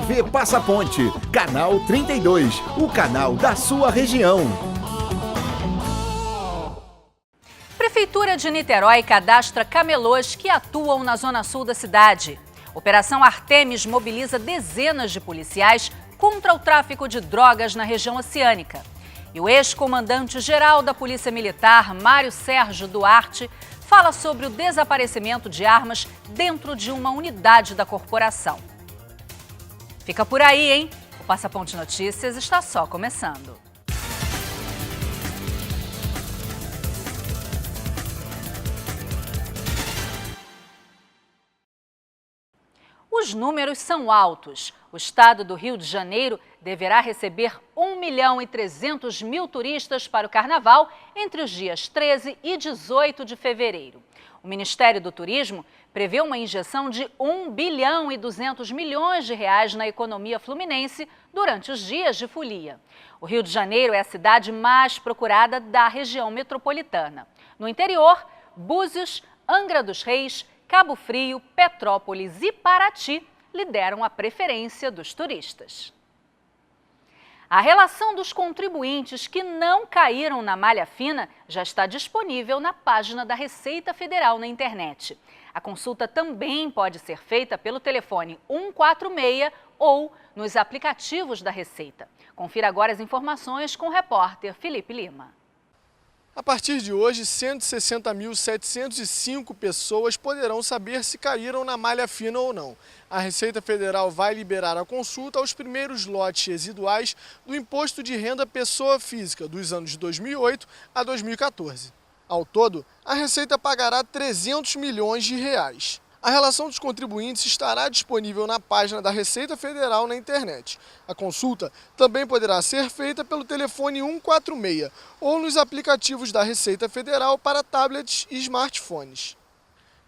TV Passa Ponte, canal 32, o canal da sua região. Prefeitura de Niterói cadastra camelôs que atuam na zona sul da cidade. Operação Artemis mobiliza dezenas de policiais contra o tráfico de drogas na região oceânica. E o ex-comandante-geral da Polícia Militar, Mário Sérgio Duarte, fala sobre o desaparecimento de armas dentro de uma unidade da corporação. Fica por aí, hein? O Passa Ponte Notícias está só começando. Os números são altos. O estado do Rio de Janeiro deverá receber 1.300.000 turistas para o Carnaval entre os dias 13 e 18 de fevereiro. O Ministério do Turismo prevê uma injeção de 1.2 bilhões na economia fluminense durante os dias de folia. O Rio de Janeiro é a cidade mais procurada da região metropolitana. No interior, Búzios, Angra dos Reis, Cabo Frio, Petrópolis e Paraty lideram a preferência dos turistas. A relação dos contribuintes que não caíram na malha fina já está disponível na página da Receita Federal na internet. A consulta também pode ser feita pelo telefone 146 ou nos aplicativos da Receita. Confira agora as informações com o repórter Felipe Lima. A partir de hoje, 160.705 pessoas poderão saber se caíram na malha fina ou não. A Receita Federal vai liberar a consulta aos primeiros lotes residuais do Imposto de Renda Pessoa Física dos anos de 2008 a 2014. Ao todo, a Receita pagará 300 milhões de reais. A relação dos contribuintes estará disponível na página da Receita Federal na internet. A consulta também poderá ser feita pelo telefone 146 ou nos aplicativos da Receita Federal para tablets e smartphones.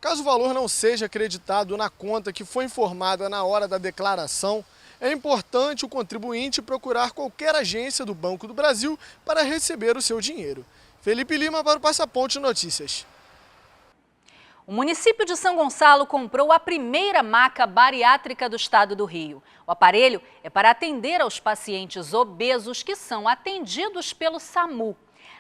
Caso o valor não seja acreditado na conta que foi informada na hora da declaração, é importante o contribuinte procurar qualquer agência do Banco do Brasil para receber o seu dinheiro. Felipe Lima para o Passa Ponte Notícias. O município de São Gonçalo comprou a primeira maca bariátrica do estado do Rio. O aparelho é para atender aos pacientes obesos que são atendidos pelo SAMU.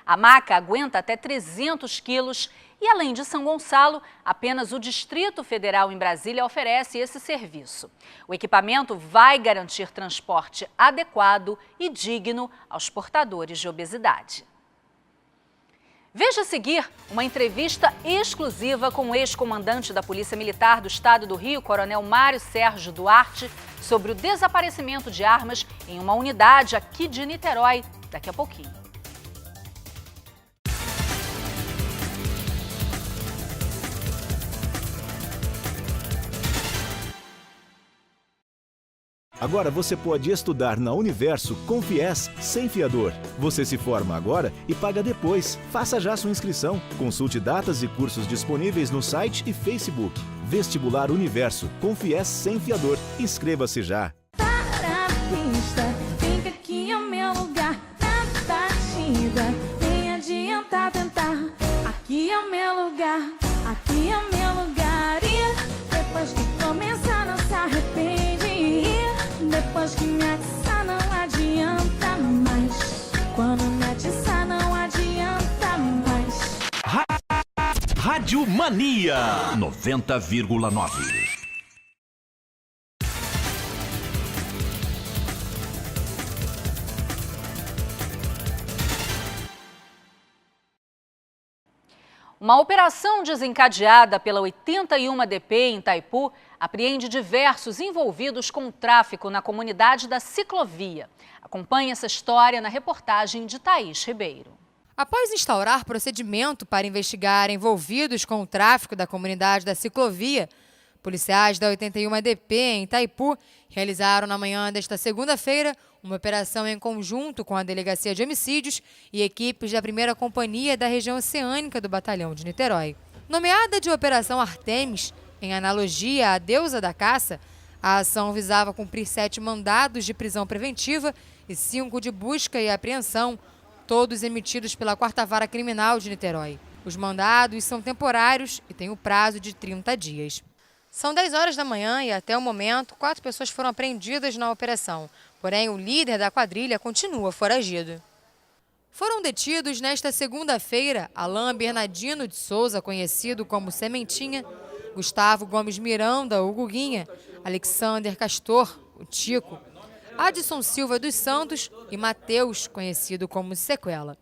A maca aguenta até 300 quilos e, além de São Gonçalo, apenas o Distrito Federal em Brasília oferece esse serviço. O equipamento vai garantir transporte adequado e digno aos portadores de obesidade. Veja a seguir uma entrevista exclusiva com o ex-comandante da Polícia Militar do Estado do Rio, Coronel Mário Sérgio Duarte, sobre o desaparecimento de armas em uma unidade aqui de Niterói, daqui a pouquinho. Agora você pode estudar na Universo com FIES sem fiador. Você se forma agora e paga depois. Faça já sua inscrição. Consulte datas e cursos disponíveis no site e Facebook. Vestibular Universo com FIES sem fiador. Inscreva-se já. Para a pista, fica aqui é o meu lugar. Na batida, nem adianta tentar. Aqui é o meu lugar, aqui é o meu lugar. E depois que começar, não se arrepende. Depois que me atiçar não adianta mais. Quando me atiçar não adianta mais. Rádio Mania 90,9. Uma operação desencadeada pela 81DP em Itaipu apreende diversos envolvidos com o tráfico na comunidade da Ciclovia. Acompanhe essa história na reportagem de Thaís Ribeiro. Após instaurar procedimento para investigar envolvidos com o tráfico da comunidade da Ciclovia, policiais da 81DP em Itaipu realizaram na manhã desta segunda-feira uma operação em conjunto com a Delegacia de Homicídios e equipes da 1ª Companhia da região oceânica do Batalhão de Niterói. Nomeada de Operação Artemis, em analogia à deusa da caça, a ação visava cumprir 7 mandados de prisão preventiva e 5 de busca e apreensão, todos emitidos pela 4ª Vara Criminal de Niterói. Os mandados são temporários e têm o prazo de 30 dias. São 10 horas da manhã e até o momento 4 pessoas foram apreendidas na operação. Porém, o líder da quadrilha continua foragido. Foram detidos nesta segunda-feira Alain Bernardino de Souza, conhecido como Sementinha, Gustavo Gomes Miranda, o Guguinha, Alexander Castor, o Tico, Adson Silva dos Santos e Mateus, conhecido como Sequela,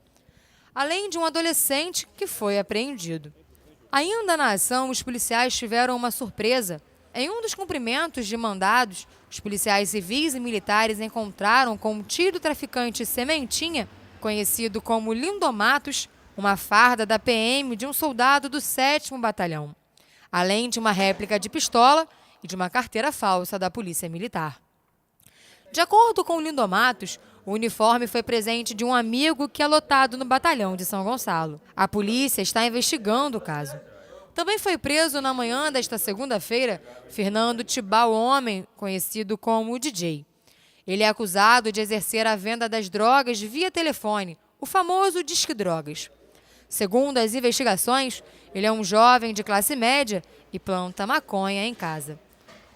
além de um adolescente que foi apreendido. Ainda na ação, os policiais tiveram uma surpresa. Em um dos cumprimentos de mandados, os policiais civis e militares encontraram com o tio do traficante Sementinha, conhecido como Lindomatos, uma farda da PM de um soldado do 7º Batalhão, além de uma réplica de pistola e de uma carteira falsa da Polícia Militar. De acordo com Lindomatos, o uniforme foi presente de um amigo que é lotado no batalhão de São Gonçalo. A polícia está investigando o caso. Também foi preso na manhã desta segunda-feira Fernando Tibau Homem, conhecido como DJ. Ele é acusado de exercer a venda das drogas via telefone, o famoso Disque Drogas. Segundo as investigações, ele é um jovem de classe média e planta maconha em casa.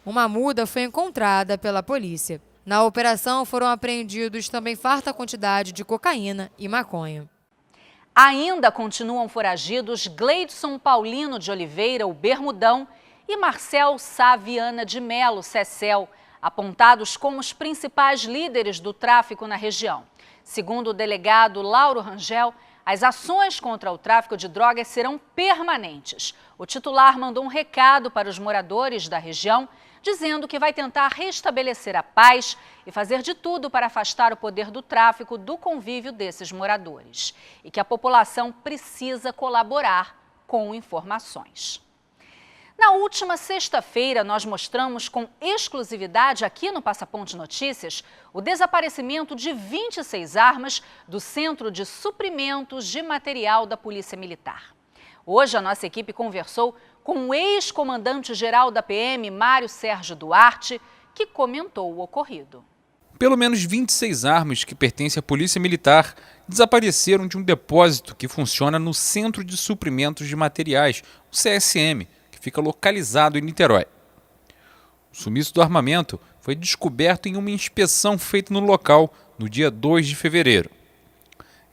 Uma muda foi encontrada pela polícia. Na operação foram apreendidos também farta quantidade de cocaína e maconha. Ainda continuam foragidos Gleidson Paulino de Oliveira, o Bermudão, e Marcel Saviana de Melo, Cecel, apontados como os principais líderes do tráfico na região. Segundo o delegado Lauro Rangel, as ações contra o tráfico de drogas serão permanentes. O titular mandou um recado para os moradores da região, dizendo que vai tentar restabelecer a paz e fazer de tudo para afastar o poder do tráfico do convívio desses moradores. E que a população precisa colaborar com informações. Na última sexta-feira, nós mostramos com exclusividade aqui no Passaponte Notícias o desaparecimento de 26 armas do Centro de Suprimentos de Material da Polícia Militar. Hoje, a nossa equipe conversou com o ex-comandante-geral da PM, Mário Sérgio Duarte, que comentou o ocorrido. Pelo menos 26 armas que pertencem à Polícia Militar desapareceram de um depósito que funciona no Centro de Suprimentos de Materiais, o CSM, que fica localizado em Niterói. O sumiço do armamento foi descoberto em uma inspeção feita no local no dia 2 de fevereiro.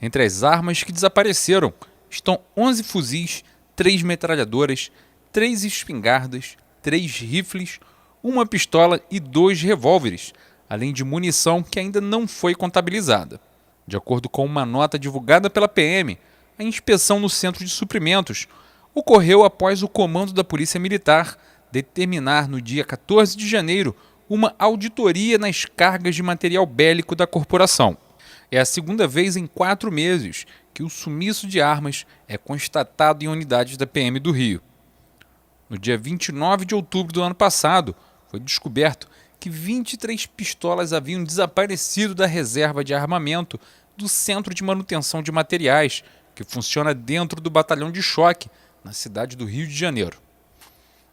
Entre as armas que desapareceram estão 11 fuzis, 3 metralhadoras, 3 espingardas, 3 rifles, uma pistola e 2 revólveres, além de munição que ainda não foi contabilizada. De acordo com uma nota divulgada pela PM, a inspeção no Centro de Suprimentos ocorreu após o comando da Polícia Militar determinar no dia 14 de janeiro uma auditoria nas cargas de material bélico da corporação. É a segunda vez em 4 meses que o sumiço de armas é constatado em unidades da PM do Rio. No dia 29 de outubro do ano passado, foi descoberto que 23 pistolas haviam desaparecido da reserva de armamento do Centro de Manutenção de Materiais, que funciona dentro do Batalhão de Choque, na cidade do Rio de Janeiro.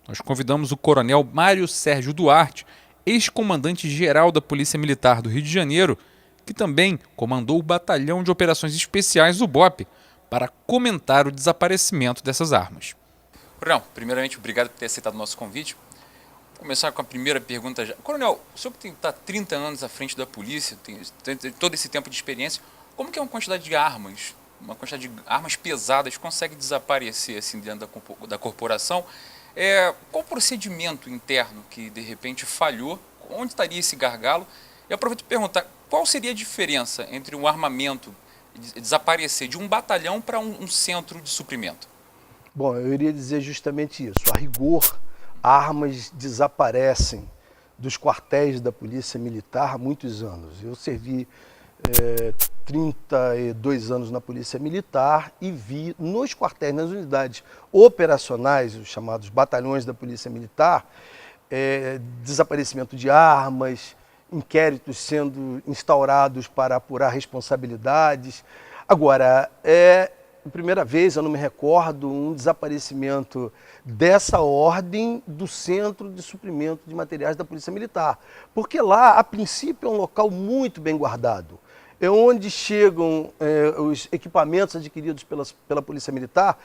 Nós convidamos o coronel Mário Sérgio Duarte, ex-comandante-geral da Polícia Militar do Rio de Janeiro, que também comandou o Batalhão de Operações Especiais do BOPE, para comentar o desaparecimento dessas armas. Coronel, primeiramente, obrigado por ter aceitado o nosso convite. Vou começar com a primeira pergunta já. Coronel, o senhor que está 30 anos à frente da polícia, tem todo esse tempo de experiência, como que é uma quantidade de armas, uma quantidade de armas pesadas consegue desaparecer assim dentro da corporação? Qual o procedimento interno que de repente falhou? Onde estaria esse gargalo? Eu aproveito para perguntar, qual seria a diferença entre um armamento desaparecer de um batalhão para um centro de suprimento? Bom, eu iria dizer justamente isso. A rigor, armas desaparecem dos quartéis da Polícia Militar há muitos anos. Eu servi 32 anos na Polícia Militar e vi nos quartéis, nas unidades operacionais, os chamados batalhões da Polícia Militar, desaparecimento de armas, inquéritos sendo instaurados para apurar responsabilidades. Agora, a primeira vez, eu não me recordo, um desaparecimento dessa ordem do Centro de Suprimento de Materiais da Polícia Militar. Porque lá, a princípio, é um local muito bem guardado. é onde chegam os equipamentos adquiridos pela Polícia Militar,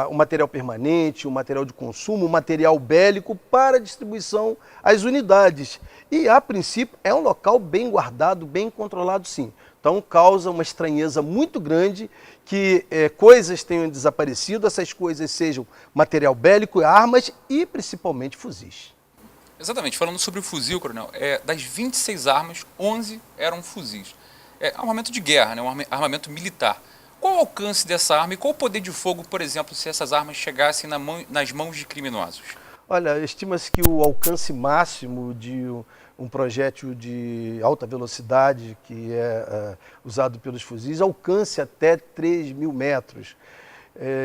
o material permanente, o material de consumo, o material bélico para distribuição às unidades. E, a princípio, é um local bem guardado, bem controlado, sim. Então, causa uma estranheza muito grande que coisas tenham desaparecido, essas coisas sejam material bélico, armas e, principalmente, fuzis. Exatamente, falando sobre o fuzil, coronel, das 26 armas, 11 eram fuzis. É armamento de guerra, né? Um armamento militar. Qual o alcance dessa arma e qual o poder de fogo, por exemplo, se essas armas chegassem nas mãos de criminosos? Olha, estima-se que o alcance máximo de um projétil de alta velocidade, que é usado pelos fuzis, alcance até 3.000 metros,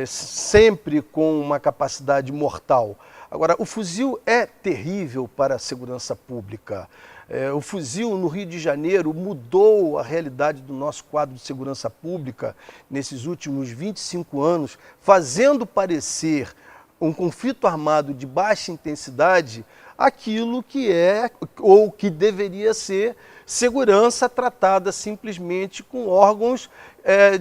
sempre com uma capacidade mortal. Agora, o fuzil é terrível para a segurança pública. O fuzil no Rio de Janeiro mudou a realidade do nosso quadro de segurança pública nesses últimos 25 anos, fazendo parecer um conflito armado de baixa intensidade aquilo que é ou que deveria ser segurança tratada simplesmente com órgãos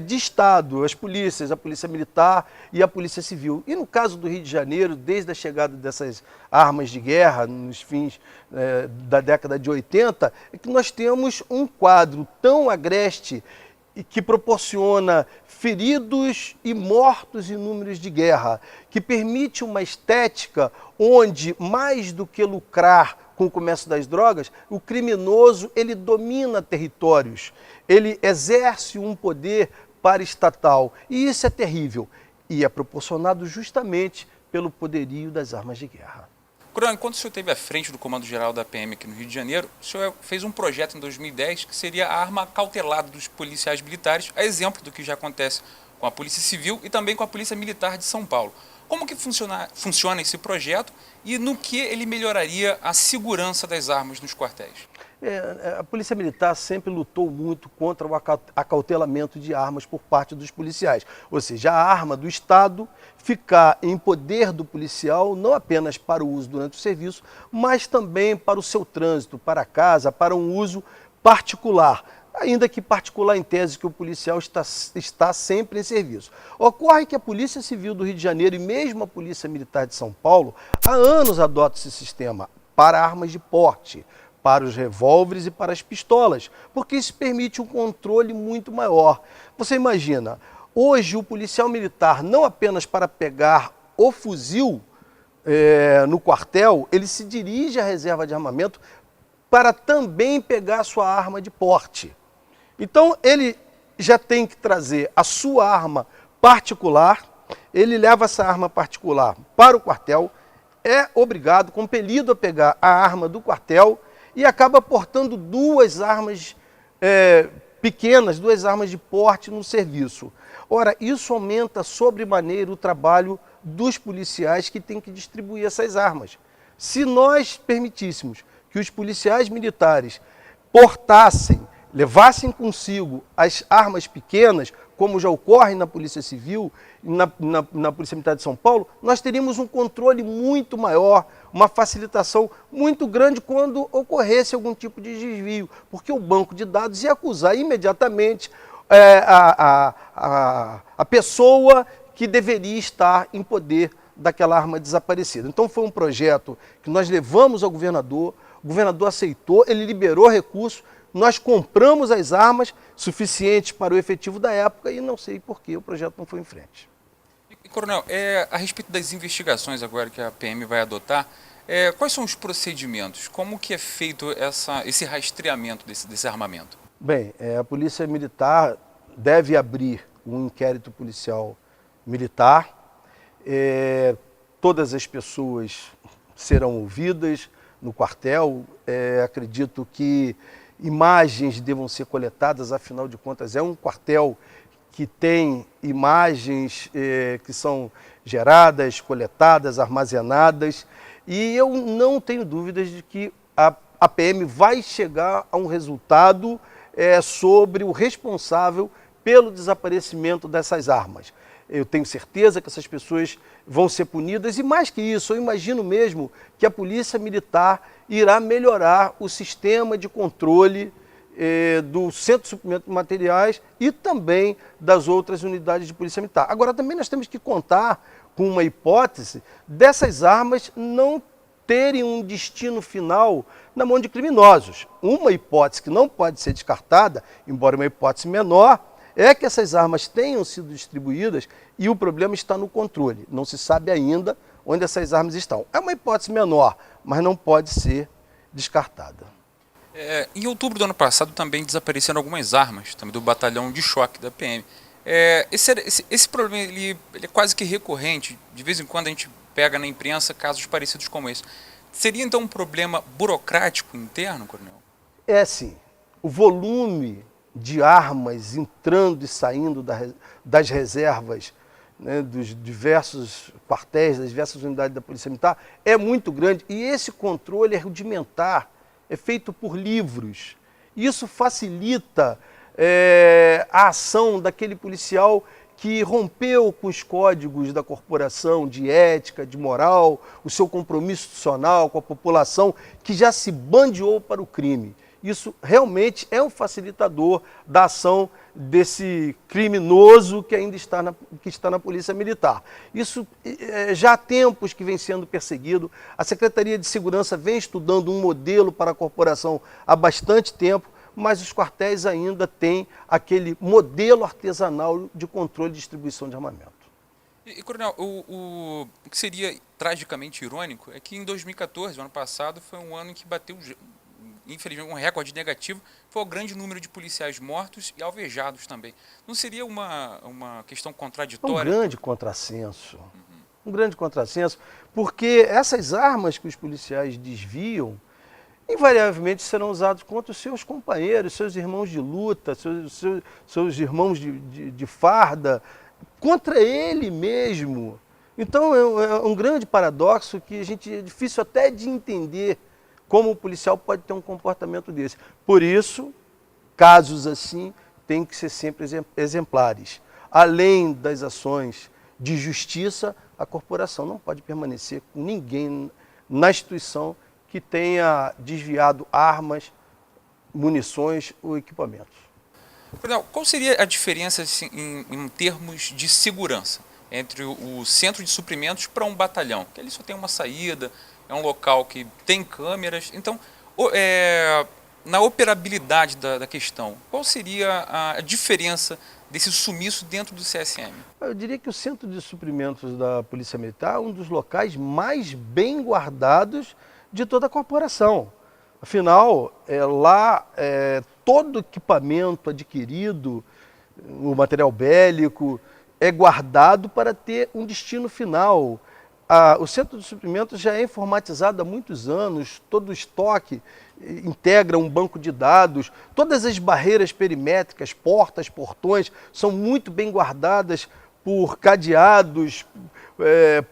de Estado, as polícias, a Polícia Militar e a Polícia Civil. E no caso do Rio de Janeiro, desde a chegada dessas armas de guerra, nos fins da década de 80, é que nós temos um quadro tão agreste e que proporciona feridos e mortos em números de guerra, que permite uma estética onde, mais do que lucrar com o comércio das drogas, o criminoso ele domina territórios, ele exerce um poder paraestatal, e isso é terrível, e é proporcionado justamente pelo poderio das armas de guerra. Coronel, enquanto o senhor esteve à frente do Comando-Geral da PM aqui no Rio de Janeiro, o senhor fez um projeto em 2010 que seria a arma cautelada dos policiais militares, a exemplo do que já acontece com a Polícia Civil e também com a Polícia Militar de São Paulo. Como que funciona esse projeto e no que ele melhoraria a segurança das armas nos quartéis? A Polícia Militar sempre lutou muito contra o acautelamento de armas por parte dos policiais. Ou seja, a arma do Estado ficar em poder do policial não apenas para o uso durante o serviço, mas também para o seu trânsito, para casa, para um uso particular. Ainda que particular em tese que o policial está sempre em serviço. Ocorre que a Polícia Civil do Rio de Janeiro e mesmo a Polícia Militar de São Paulo, há anos adota esse sistema para armas de porte, para os revólveres e para as pistolas, porque isso permite um controle muito maior. Você imagina, hoje o policial militar, não apenas para pegar o fuzil no quartel, ele se dirige à reserva de armamento para também pegar a sua arma de porte. Então ele já tem que trazer a sua arma particular, ele leva essa arma particular para o quartel, é obrigado, compelido a pegar a arma do quartel e acaba portando duas armas pequenas, duas armas de porte no serviço. Ora, isso aumenta sobremaneira o trabalho dos policiais que têm que distribuir essas armas. Se nós permitíssemos que os policiais militares levassem consigo as armas pequenas, como já ocorre na Polícia Civil e na Polícia Militar de São Paulo, nós teríamos um controle muito maior, uma facilitação muito grande quando ocorresse algum tipo de desvio, porque o banco de dados ia acusar imediatamente a pessoa que deveria estar em poder daquela arma desaparecida. Então foi um projeto que nós levamos ao governador, o governador aceitou, ele liberou recursos, nós compramos as armas suficientes para o efetivo da época e não sei por que o projeto não foi em frente. E, coronel, a respeito das investigações agora que a PM vai adotar, quais são os procedimentos? Como que é feito esse rastreamento desse armamento? Bem, a Polícia Militar deve abrir um inquérito policial militar, todas as pessoas serão ouvidas no quartel, acredito que imagens devam ser coletadas, afinal de contas é um quartel que tem imagens que são geradas, coletadas, armazenadas, e eu não tenho dúvidas de que a PM vai chegar a um resultado sobre o responsável pelo desaparecimento dessas armas. Eu tenho certeza que essas pessoas vão ser punidas e, mais que isso, eu imagino mesmo que a Polícia Militar irá melhorar o sistema de controle do Centro de Suprimento de Materiais e também das outras unidades de Polícia Militar. Agora, também nós temos que contar com uma hipótese dessas armas não terem um destino final na mão de criminosos. Uma hipótese que não pode ser descartada, embora uma hipótese menor, é que essas armas tenham sido distribuídas e o problema está no controle. Não se sabe ainda onde essas armas estão. É uma hipótese menor, mas não pode ser descartada. Em outubro do ano passado também desapareceram algumas armas também do batalhão de choque da PM. Esse problema ele é quase que recorrente. De vez em quando a gente pega na imprensa casos parecidos como esse. Seria então um problema burocrático interno, coronel? Sim. O volume de armas entrando e saindo das reservas, né, dos diversos quartéis, das diversas unidades da Polícia Militar, é muito grande. E esse controle é rudimentar, é feito por livros. Isso facilita a ação daquele policial que rompeu com os códigos da corporação de ética, de moral, o seu compromisso institucional com a população, que já se bandeou para o crime. Isso realmente é um facilitador da ação desse criminoso que ainda está na Polícia Militar. Isso já há tempos que vem sendo perseguido. A Secretaria de Segurança vem estudando um modelo para a corporação há bastante tempo, mas os quartéis ainda têm aquele modelo artesanal de controle e distribuição de armamento. Coronel, o que seria tragicamente irônico é que em 2014, o ano passado, foi um ano em que bateu, infelizmente, um recorde negativo, foi o grande número de policiais mortos e alvejados também. Não seria uma questão contraditória? Um grande contrassenso. Um grande contrassenso, porque essas armas que os policiais desviam, invariavelmente serão usados contra os seus companheiros, seus irmãos de luta, seus irmãos de farda, contra ele mesmo. Então é um grande paradoxo que é difícil até de entender como o policial pode ter um comportamento desse. Por isso, casos assim têm que ser sempre exemplares. Além das ações de justiça, a corporação não pode permanecer com ninguém na instituição que tenha desviado armas, munições ou equipamentos. Coronel, qual seria a diferença assim, em termos de segurança entre o centro de suprimentos para um batalhão? Que ele só tem uma saída, é um local que tem câmeras. Então, na operabilidade da questão, qual seria a diferença desse sumiço dentro do CSM? Eu diria que o centro de suprimentos da Polícia Militar é um dos locais mais bem guardados de toda a corporação. Afinal, lá todo equipamento adquirido, o material bélico, é guardado para ter um destino final. O centro de suprimentos já é informatizado há muitos anos, todo o estoque integra um banco de dados, todas as barreiras perimétricas, portas, portões, são muito bem guardadas por cadeados,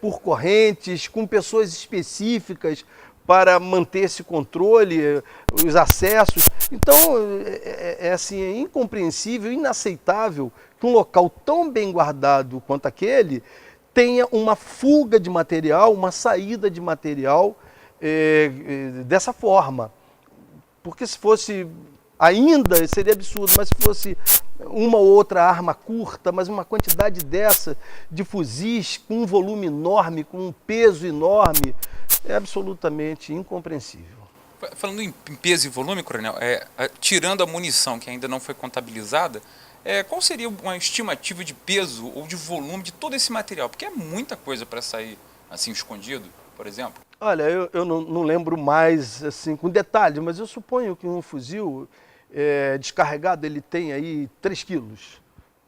por correntes, com pessoas específicas para manter esse controle, os acessos. Então, assim, é incompreensível, inaceitável que um local tão bem guardado quanto aquele tenha uma fuga de material, uma saída de material dessa forma. Porque se fosse, ainda seria absurdo, mas se fosse uma ou outra arma curta, mas uma quantidade dessa de fuzis com um volume enorme, com um peso enorme, é absolutamente incompreensível. Falando em peso e volume, coronel, tirando a munição que ainda não foi contabilizada, qual seria uma estimativa de peso ou de volume de todo esse material? Porque é muita coisa para sair assim escondido, por exemplo. Olha, eu não lembro mais assim com detalhe, mas eu suponho que um fuzil descarregado ele tem aí 3 quilos.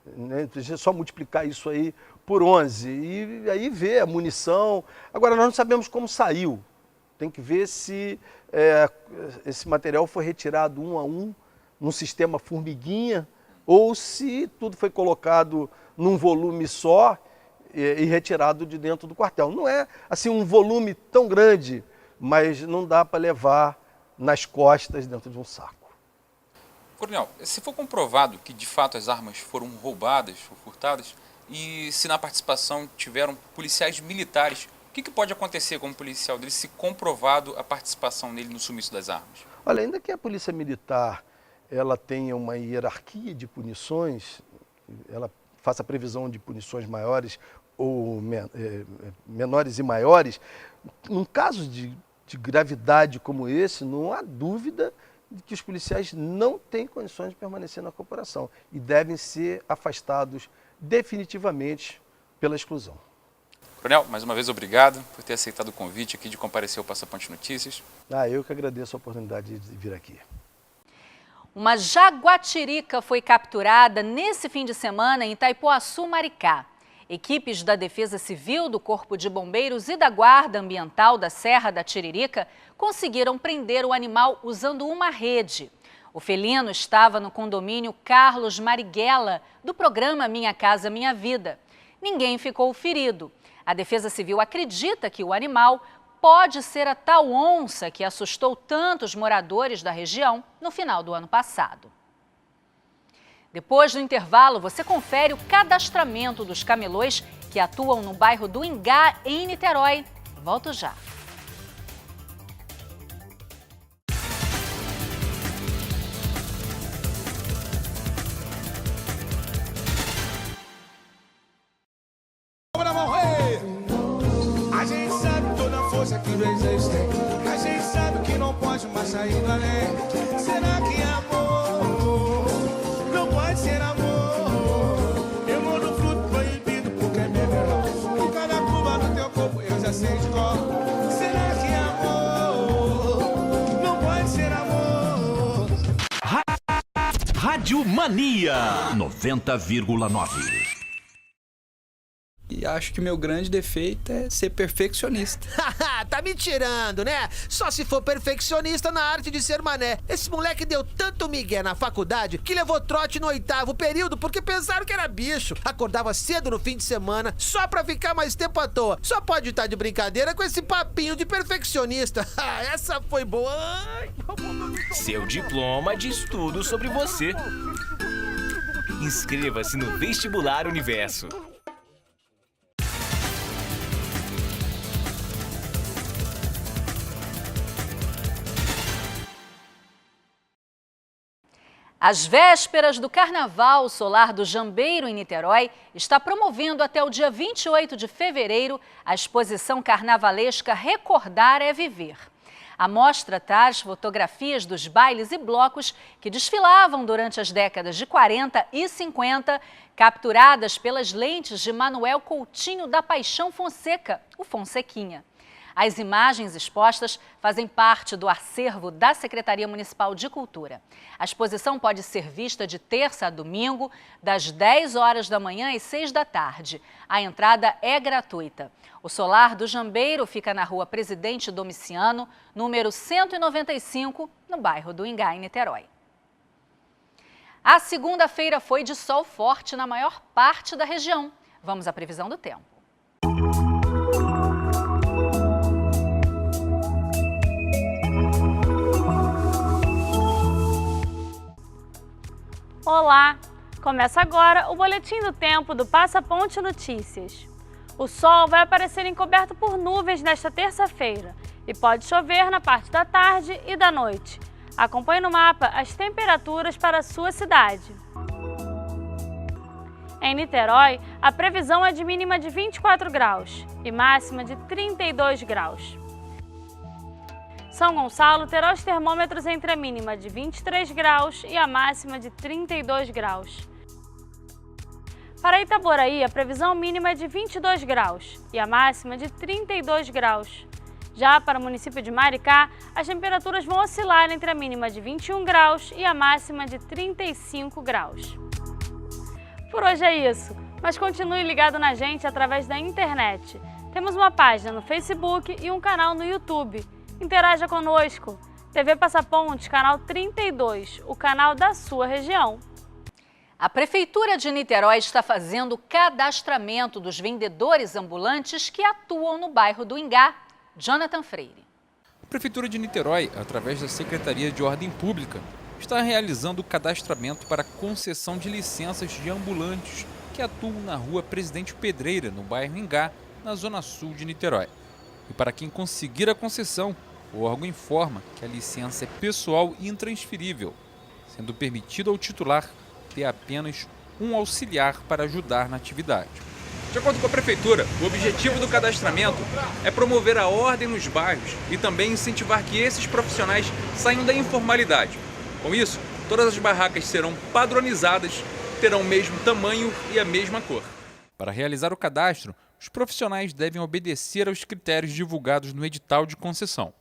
Né? É só multiplicar isso aí por 11 e aí ver a munição. Agora, nós não sabemos como saiu. Tem que ver se esse material foi retirado um a um, num sistema formiguinha, ou se tudo foi colocado num volume só e retirado de dentro do quartel. Não é assim um volume tão grande, mas não dá para levar nas costas dentro de um saco. Coronel, se for comprovado que de fato as armas foram roubadas ou furtadas, e se na participação tiveram policiais militares, o que pode acontecer com o policial dele se comprovado a participação dele no sumiço das armas? Olha, ainda que a Polícia Militar ela tenha uma hierarquia de punições, ela faça a previsão de punições maiores ou menores e maiores. Num caso de gravidade como esse, não há dúvida de que os policiais não têm condições de permanecer na corporação e devem ser afastados definitivamente pela exclusão. Coronel, mais uma vez obrigado por ter aceitado o convite aqui de comparecer ao Passaponte Notícias. Eu que agradeço a oportunidade de vir aqui. Uma jaguatirica foi capturada nesse fim de semana em Itaipuaçu, Maricá. Equipes da Defesa Civil, do Corpo de Bombeiros e da Guarda Ambiental da Serra da Tiririca conseguiram prender o animal usando uma rede. O felino estava no condomínio Carlos Marighella, do programa Minha Casa Minha Vida. Ninguém ficou ferido. A Defesa Civil acredita que o animal pode ser a tal onça que assustou tantos moradores da região no final do ano passado. Depois do intervalo, você confere o cadastramento dos camelôs que atuam no bairro do Ingá, em Niterói. Volto já. A gente sabe toda a força que não existe. A gente sabe que não pode mais sair do além. Será que é amor? Não pode ser amor. Eu mando fruto proibido porque é melhor. Com cada curva no teu corpo eu já sei de cor. Será que é amor? Não pode ser amor. Rádio Mania 90,9. E acho que meu grande defeito é ser perfeccionista. Tá me tirando, né? Só se for perfeccionista na arte de ser mané. Esse moleque deu tanto migué na faculdade que levou trote no 8º período porque pensaram que era bicho. Acordava cedo no fim de semana só pra ficar mais tempo à toa. Só pode estar de brincadeira com esse papinho de perfeccionista. Essa foi boa. Seu diploma diz tudo sobre você. Inscreva-se no Vestibular Universo. Às vésperas do Carnaval, o Solar do Jambeiro, em Niterói, está promovendo até o dia 28 de fevereiro a exposição carnavalesca Recordar é Viver. A mostra traz fotografias dos bailes e blocos que desfilavam durante as décadas de 40 e 50, capturadas pelas lentes de Manuel Coutinho da Paixão Fonseca, o Fonsequinha. As imagens expostas fazem parte do acervo da Secretaria Municipal de Cultura. A exposição pode ser vista de terça a domingo, das 10 horas da manhã às 6 da tarde. A entrada é gratuita. O Solar do Jambeiro fica na rua Presidente Domiciano, número 195, no bairro do Ingá, em Niterói. A segunda-feira foi de sol forte na maior parte da região. Vamos à previsão do tempo. Olá! Começa agora o Boletim do Tempo do Passaponte Notícias. O sol vai aparecer encoberto por nuvens nesta terça-feira e pode chover na parte da tarde e da noite. Acompanhe no mapa as temperaturas para a sua cidade. Em Niterói, a previsão é de mínima de 24 graus e máxima de 32 graus. São Gonçalo terá os termômetros entre a mínima de 23 graus e a máxima de 32 graus. Para Itaboraí, a previsão mínima é de 22 graus e a máxima de 32 graus. Já para o município de Maricá, as temperaturas vão oscilar entre a mínima de 21 graus e a máxima de 35 graus. Por hoje é isso, mas continue ligado na gente através da internet. Temos uma página no Facebook e um canal no YouTube. Interaja conosco. TV Passaponte, canal 32, o canal da sua região. A Prefeitura de Niterói está fazendo o cadastramento dos vendedores ambulantes que atuam no bairro do Ingá. Jonathan Freire. A Prefeitura de Niterói, através da Secretaria de Ordem Pública, está realizando o cadastramento para concessão de licenças de ambulantes que atuam na rua Presidente Pedreira, no bairro Ingá, na zona sul de Niterói. E para quem conseguir a concessão, o órgão informa que a licença é pessoal e intransferível. sendo permitido ao titular ter apenas um auxiliar para ajudar na atividade. De acordo com a Prefeitura, o objetivo do cadastramento é promover a ordem nos bairros e também incentivar que esses profissionais saiam da informalidade. Com isso, todas as barracas serão padronizadas, terão o mesmo tamanho e a mesma cor. Para realizar o cadastro, os profissionais devem obedecer aos critérios divulgados no edital de concessão.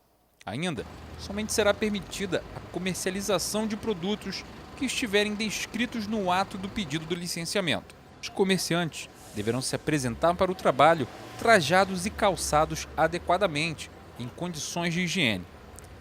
Ainda, somente será permitida a comercialização de produtos que estiverem descritos no ato do pedido do licenciamento. Os comerciantes deverão se apresentar para o trabalho trajados e calçados adequadamente, em condições de higiene.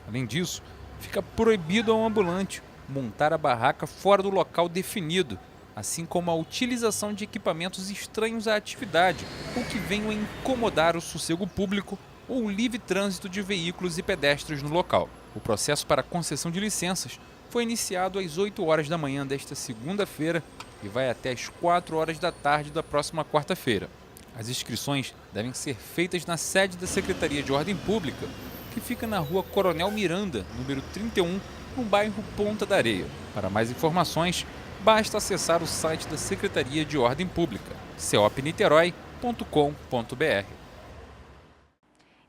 Além disso, fica proibido ao ambulante montar a barraca fora do local definido, assim como a utilização de equipamentos estranhos à atividade ou que venham a incomodar o sossego público ou o livre trânsito de veículos e pedestres no local. O processo para a concessão de licenças foi iniciado às 8 horas da manhã desta segunda-feira e vai até às 4 horas da tarde da próxima quarta-feira. As inscrições devem ser feitas na sede da Secretaria de Ordem Pública, que fica na rua Coronel Miranda, número 31, no bairro Ponta da Areia. Para mais informações, basta acessar o site da Secretaria de Ordem Pública, copniterói.com.br.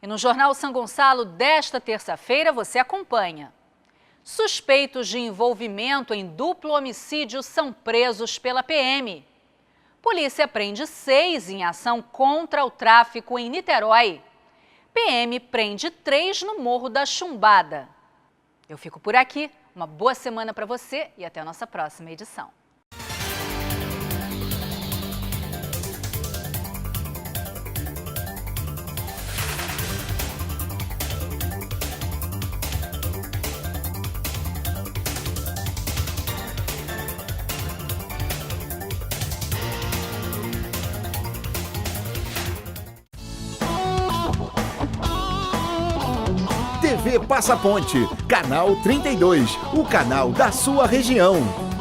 E no Jornal São Gonçalo desta terça-feira você acompanha. Suspeitos de envolvimento em duplo homicídio são presos pela PM. Polícia prende 6 em ação contra o tráfico em Niterói. PM prende 3 no Morro da Chumbada. Eu fico por aqui. Uma boa semana para você e até a nossa próxima edição. TV Passa Ponte, canal 32, o canal da sua região.